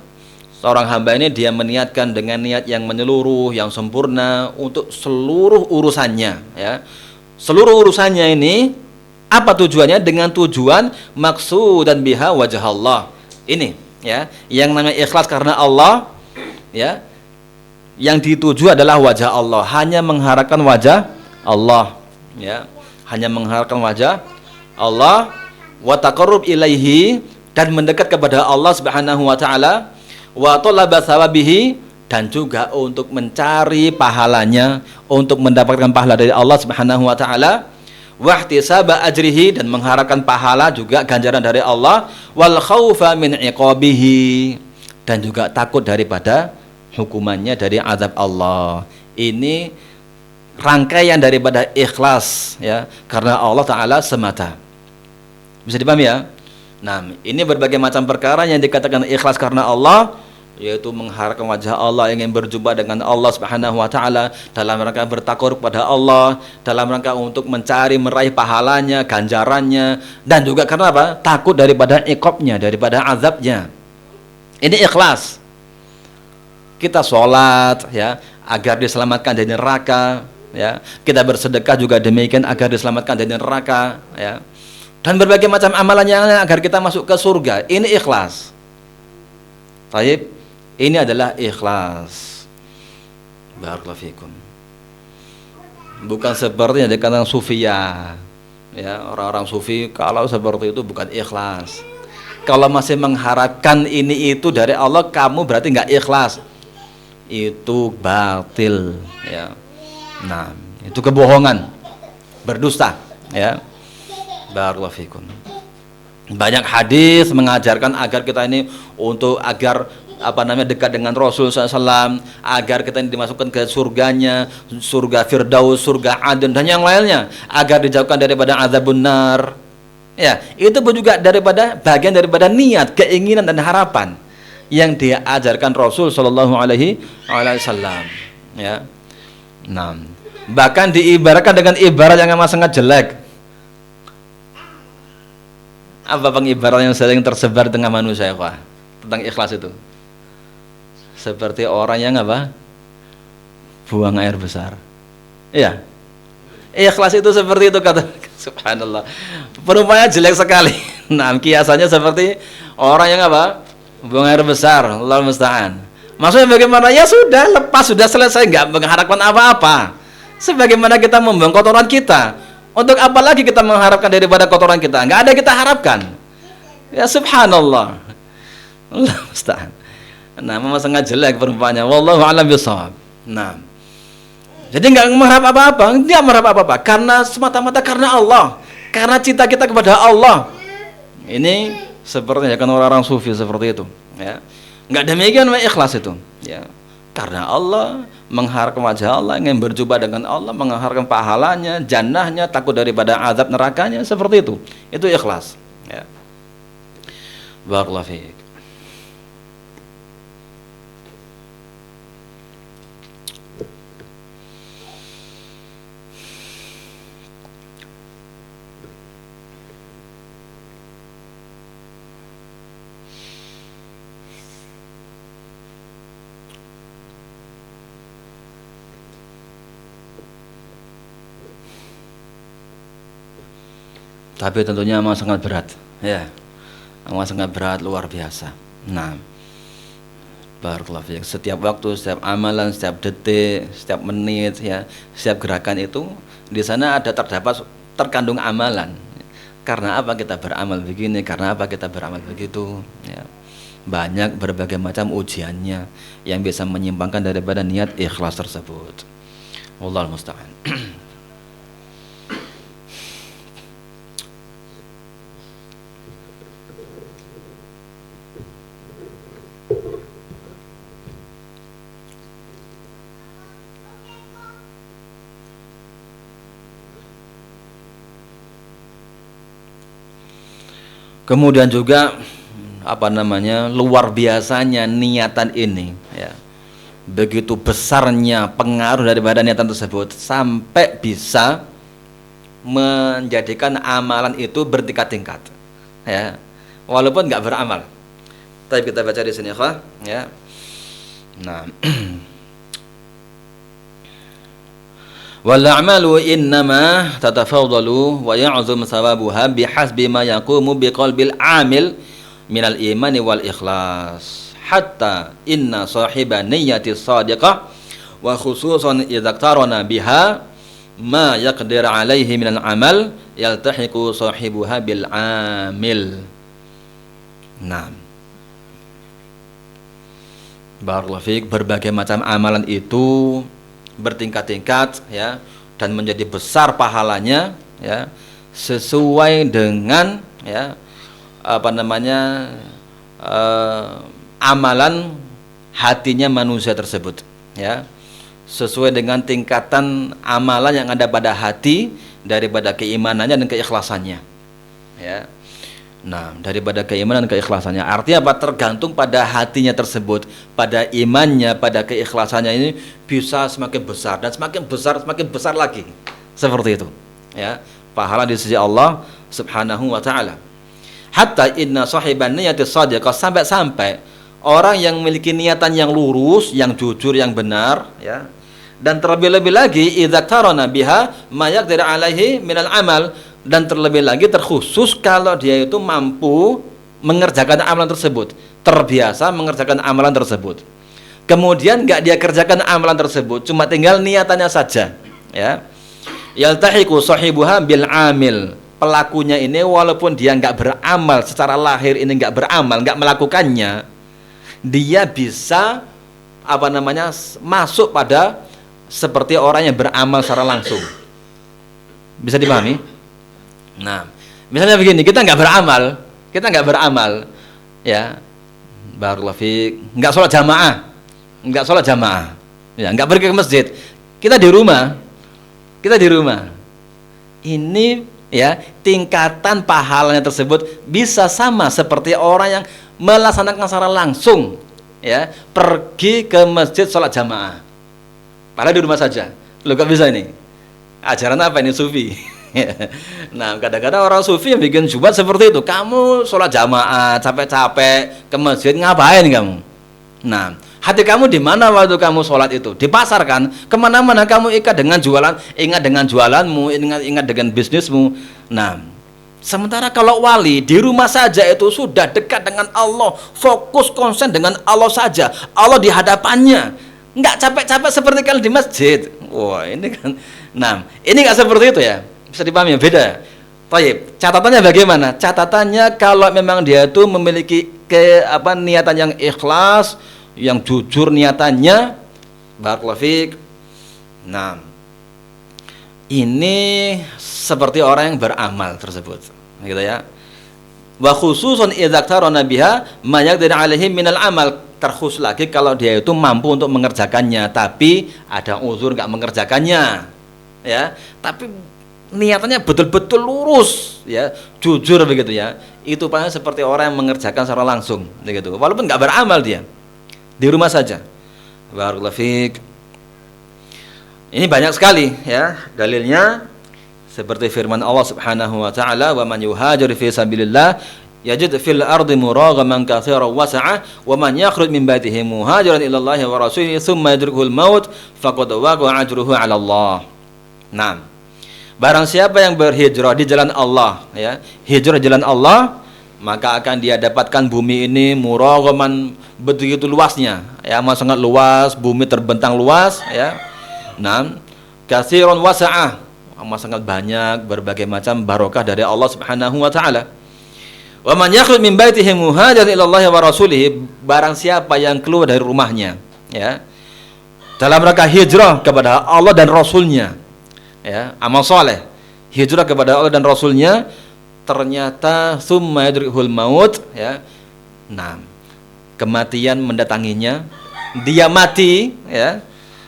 seorang hamba ini dia meniatkan dengan niat yang menyeluruh, yang sempurna untuk seluruh urusannya, ya. Seluruh urusannya ini apa tujuannya? Dengan tujuan maksud dan biha wajah Allah. Ini, ya, yang namanya ikhlas karena Allah, ya. Yang dituju adalah wajah Allah, hanya mengharapkan wajah Allah, ya. Hanya mengharapkan wajah Allah, wa taqarrub ilaihi, dan mendekat kepada Allah Subhanahu wa taala, wa talaba thawabihi, dan juga untuk mencari pahalanya, untuk mendapatkan pahala dari Allah Subhanahu wa taala, wa ihtisaba ajrihi, dan mengharapkan pahala juga ganjaran dari Allah, wal khaufa min iqabihi, dan juga takut daripada hukumannya, dari azab Allah. Ini rangkaian daripada ikhlas, ya, karena Allah taala semata. Bisa dipahami, ya? Nah, ini berbagai macam perkara yang dikatakan ikhlas karena Allah, yaitu mengharapkan wajah Allah, ingin berjumpa dengan Allah Subhanahu wa taala, dalam rangka bertakwa kepada Allah, dalam rangka untuk mencari meraih pahalanya, ganjarannya, dan juga karena apa? Takut daripada iqabnya, daripada azabnya. Ini ikhlas. Kita sholat, ya, agar diselamatkan dari neraka, ya. Kita bersedekah juga demikian, agar diselamatkan dari neraka, ya. Dan berbagai macam amalan yang lain agar kita masuk ke surga. Ini ikhlas. Baik, ini adalah ikhlas. Barakallahu fikum. Bukan seperti yang dikatakan sufia, ya. Orang-orang sufi kalau seperti itu bukan ikhlas. Kalau masih mengharapkan ini itu dari Allah, kamu berarti nggak ikhlas. Itu batil, ya. Nah, itu kebohongan, berdusta, ya. Barakallahu fikum. Banyak hadis mengajarkan agar kita ini untuk agar dekat dengan Rasul SAW, agar kita ini dimasukkan ke surganya, surga Firdaus, surga Aden, dan yang lainnya, agar dijauhkan daripada azabun nar. Ya, itu pun juga bagian daripada niat, keinginan dan harapan yang dia ajarkan Rasul Shallallahu Alaihi Wasallam, ya. Nah, bahkan diibaratkan dengan ibarat yang amat sangat jelek. Apa pengibarat yang sering tersebar di tengah manusia, Pak, tentang ikhlas itu? Seperti orang yang apa? Buang air besar. Iya. Ikhlas itu seperti itu, kata. Subhanallah. Perumpamannya jelek sekali. Nah, kiasannya seperti orang yang apa? Buang air besar, Allah musta'an. Maksudnya bagaimana? Ya sudah, lepas, sudah selesai, nggak mengharapkan apa-apa. Sebagaimana kita membuang kotoran kita, untuk apa lagi kita mengharapkan daripada kotoran kita? Nggak ada kita harapkan. Ya subhanallah, Allah musta'an. Nah, memang sangat jelek perumpamannya. Wallahu a'lam bishawab. Nah, jadi nggak mengharap apa-apa, nggak mengharap apa-apa, karena semata-mata karena Allah, karena cinta kita kepada Allah. Ini sepertinya kan orang-orang sufi seperti itu, ya. Nggak demikian ikhlas itu, ya. Karena Allah, mengharapkan wajah Allah, ingin berjumpa dengan Allah, mengharapkan pahalanya, jannahnya, takut daripada azab nerakanya, seperti itu. Itu ikhlas, ya. Barakallahu fiik. Tapi tentunya memang sangat berat, ya. Memang sangat berat, luar biasa. Nah, barakallahu fiik. Setiap waktu, setiap amalan, setiap detik, setiap menit, ya, setiap gerakan itu di sana terkandung amalan. Karena apa kita beramal begini? Karena apa kita beramal begitu? Ya. Banyak berbagai macam ujiannya yang bisa menyimpangkan daripada niat ikhlas tersebut. Wallahul musta'an. Kemudian juga luar biasanya niatan ini, ya. Begitu besarnya pengaruh daripada niatan tersebut sampai bisa menjadikan amalan itu bertingkat-tingkat, ya. Walaupun nggak beramal. Tapi kita baca di sini, ya. Nah, wal a'malu innama tatafawdalu wa ya'zum sawabuha bihasbi ma yaqumu biqalbil 'amil minal imani wal ikhlas hatta inna sahiba niyyati shadiqah wa khususan idza qarana biha ma yaqdir 'alaihi minal amal yaltahiqu sahibuha bil 'amil. Nah, barakallahu fiik, berbagai macam amalan itu bertingkat-tingkat, ya, dan menjadi besar pahalanya, ya, sesuai dengan, ya, amalan hatinya manusia tersebut, ya, sesuai dengan tingkatan amalan yang ada pada hati daripada keimanannya dan keikhlasannya, ya. Nah, daripada keimanan dan keikhlasannya, artinya apa? Tergantung pada hatinya tersebut, pada imannya, pada keikhlasannya ini bisa semakin besar dan semakin besar lagi. Seperti itu, ya. Pahala di sisi Allah Subhanahu wa taala. Hatta inna sahiban niyyati shadiqah, sampai orang yang memiliki niatan yang lurus, yang jujur, yang benar, ya. Dan terlebih-lebih lagi idza qarana biha ma yaqdir alaihi minal amal, dan terlebih lagi terkhusus kalau dia itu mampu mengerjakan amalan tersebut, terbiasa mengerjakan amalan tersebut. Kemudian nggak dia kerjakan amalan tersebut, cuma tinggal niatannya saja, ya. Yaltahiqu sahibuha bil amil, pelakunya ini walaupun dia nggak beramal secara lahir, ini nggak beramal, nggak melakukannya, dia bisa masuk pada seperti orang yang beramal secara langsung. Bisa dipahami? Nah, misalnya begini, kita nggak beramal, ya, barakallahu fiik, nggak sholat jamaah, ya, nggak pergi ke masjid, kita di rumah, ini, ya, tingkatan pahalanya tersebut bisa sama seperti orang yang melaksanakan secara langsung, ya, pergi ke masjid sholat jamaah, padahal di rumah saja. Loh, kok bisa ini? Ajaran apa ini, sufi? Nah, kadang-kadang orang sufi yang bikin jumat seperti itu. Kamu sholat jamaah capek-capek ke masjid, ngapain kamu? Nah, hati kamu di mana waktu kamu sholat itu? Di pasar kan? Kemana-mana kamu ingat dengan jualanmu, ingat dengan bisnismu. Nah, sementara kalau wali di rumah saja itu sudah dekat dengan Allah, fokus konsen dengan Allah saja, Allah di hadapannya, nggak capek-capek seperti kalau di masjid. Wah, ini kan. Nah, ini nggak seperti itu, ya. Bisa dipahami, beda. Baik, catatannya bagaimana? Catatannya kalau memang dia itu memiliki niatan yang ikhlas, yang jujur niatannya, barakallahu fiik. Nah, ini seperti orang yang beramal tersebut, gitu, ya. Wa khususun idza qarana biha ma yaqdir alaihi minal amal, terkhusus lagi kalau dia itu mampu untuk mengerjakannya, tapi ada uzur nggak mengerjakannya, ya. Tapi niatannya betul-betul lurus, ya, jujur begitu, ya. Itu paling seperti orang yang mengerjakan secara langsung, begitu. Walaupun nggak beramal dia, di rumah saja. Barakallahu fiik. Ini banyak sekali, ya, dalilnya seperti firman Allah Subhanahu wa taala, "Wa man yuhajir fi sabilillah yajid fil ardi muragaman katsiran wasa'a wa man yakhruj min baitihi muhajiran ila Allah wa rasulihi tsumma yudrikuhul maut faqad waqa'a ajruhu 'ala Allah." Nah, Barang siapa yang berhijrah di jalan Allah, ya, hijrah di jalan Allah, maka akan dia dapatkan bumi ini muraghaman, begitu luasnya, ya, amat sangat luas, bumi terbentang luas, ya. Nah, katsiran wasa'ah, amat sangat banyak berbagai macam barokah dari Allah Subhanahu wa taala. Wa man yakhruj min baitihi muhajiran ila Allah wa rasulih, barang siapa yang keluar dari rumahnya, ya, dalam rangka hijrah kepada Allah dan Rasulnya, ya, amal soleh, hijrah kepada Allah dan Rasulnya, ternyata summa yadrihul maut, ya, nah, kematian mendatanginya, dia mati, ya,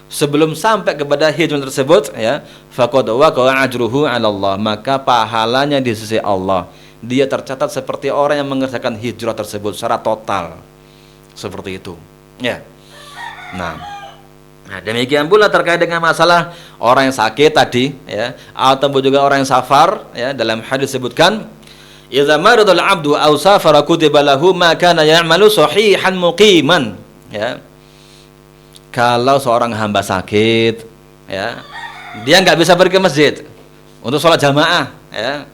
sebelum sampai kepada hijrah tersebut, ya, faqad waqa'a ajruhu 'ala Allah, maka pahalanya di sisi Allah, dia tercatat seperti orang yang mengerjakan hijrah tersebut secara total, seperti itu, ya. Nah, demikian pula terkait dengan masalah orang yang sakit tadi, ya, ataupun juga orang yang safar, ya, dalam hadis disebutkan, idza maradal 'abdu aw safara kutiba lahu ma kana ya'malu sahihan muqiman, ya. Kalau seorang hamba sakit, ya, dia nggak bisa pergi ke masjid untuk sholat jamaah, ya,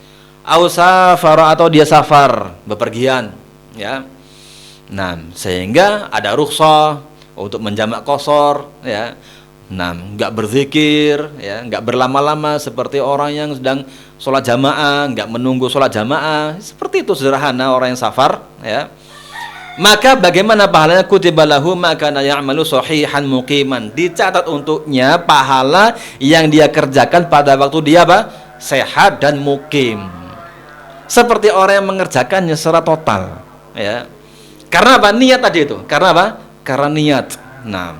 aw safara, atau dia safar, bepergian, ya. Nah, sehingga ada rukhsah untuk menjamak qashar, ya. Nah, enggak berzikir, ya, enggak berlama-lama seperti orang yang sedang sholat jamaah, enggak menunggu sholat jamaah, seperti itu sederhana orang yang safar, ya. Maka bagaimana pahalanya? Kutiba lahu ma kana ya'malu sahihan muqiman, dicatat untuknya pahala yang dia kerjakan pada waktu dia apa? Sehat dan mukim. Seperti orang yang mengerjakannya secara total, ya. Karena apa? Niat tadi itu. Karena apa? Karena niat. Nah,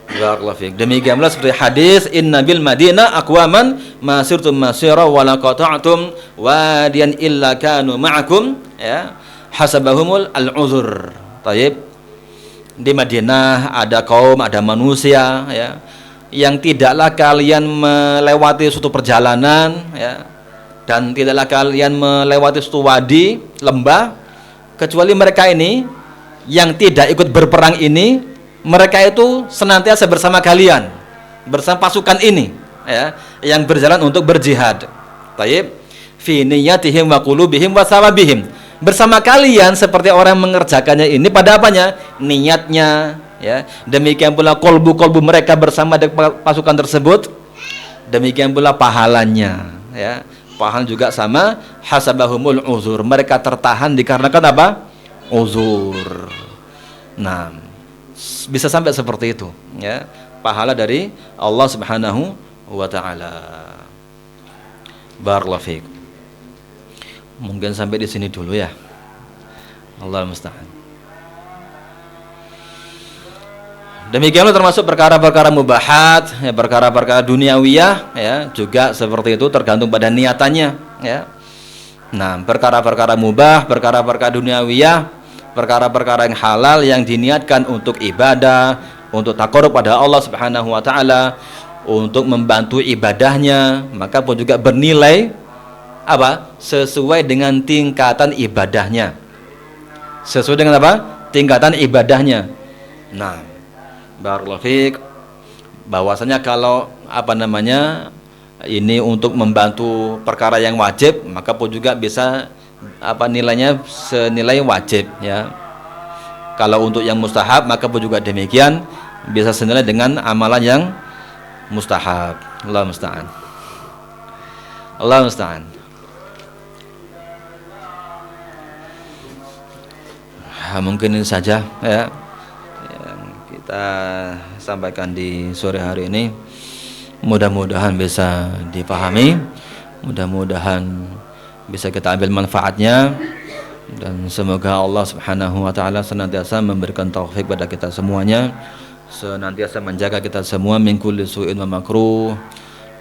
barakallahu fiik. Demikian pula seperti hadis inna bil madinah aqwaman ma sirtum masira wa la qata'tum wadiyan illa kanu ma'akum, ya, hasabahumul al-uzur. Taib. Di Madinah ada kaum, ada manusia, ya, yang tidaklah kalian melewati suatu perjalanan, ya, dan tidaklah kalian melewati suatu wadi, lembah, kecuali mereka ini yang tidak ikut berperang ini, mereka itu senantiasa bersama kalian, bersama pasukan ini, ya, yang berjalan untuk berjihad. Taib, fi niyatihim wa qulubihim wa sawabihim, bersama kalian seperti orang yang mengerjakannya ini pada apanya? Niatnya, ya. Demikian pula kolbu-kolbu mereka bersama dengan pasukan tersebut, demikian pula pahalanya, ya. Pahala juga sama, hasabahumul uzur, mereka tertahan dikarenakan apa? Uzur. Nah, bisa sampai seperti itu, ya, pahala dari Allah Subhanahu wa taala. Barakallahu fiik. Mungkin sampai di sini dulu, ya. Allah musta'an. Demikianlah termasuk perkara-perkara mubahat, ya, perkara-perkara duniawiyah, ya, juga seperti itu, tergantung pada niatannya, ya. Nah, perkara-perkara mubah, perkara-perkara duniawiyah, perkara-perkara yang halal yang diniatkan untuk ibadah, untuk taqarrub pada Allah Subhanahu wa taala, untuk membantu ibadahnya, maka pun juga bernilai apa? Sesuai dengan tingkatan ibadahnya. Sesuai dengan apa? Tingkatan ibadahnya. Nah, barakallahu fiik, bahwasanya kalau apa namanya, ini untuk membantu perkara yang wajib, maka pun juga bisa apa nilainya senilai wajib, ya. Kalau untuk yang mustahab, maka pun juga demikian, bisa senilai dengan amalan yang mustahab. Allah musta'an. Allah musta'an. Mungkin ini saja, ya, yang kita sampaikan di sore hari ini. Mudah-mudahan bisa dipahami, mudah-mudahan bisa kita ambil manfaatnya, dan semoga Allah Subhanahu wa taala senantiasa memberikan taufik pada kita semuanya, senantiasa menjaga kita semua min kulli su'in wa makruh.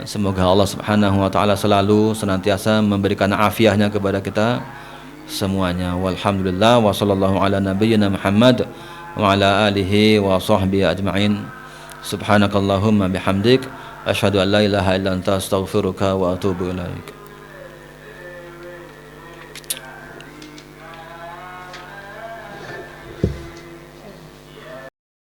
Semoga Allah Subhanahu wa taala selalu senantiasa memberikan afiahnya kepada kita semuanya. Walhamdulillah wa sallallahu ala nabiyyina Muhammad wa ala alihi wa sahbihi ajma'in. Subhanakallahumma bihamdik asyhadu an la ilaha illa anta astaghfiruka wa atubu ilaik.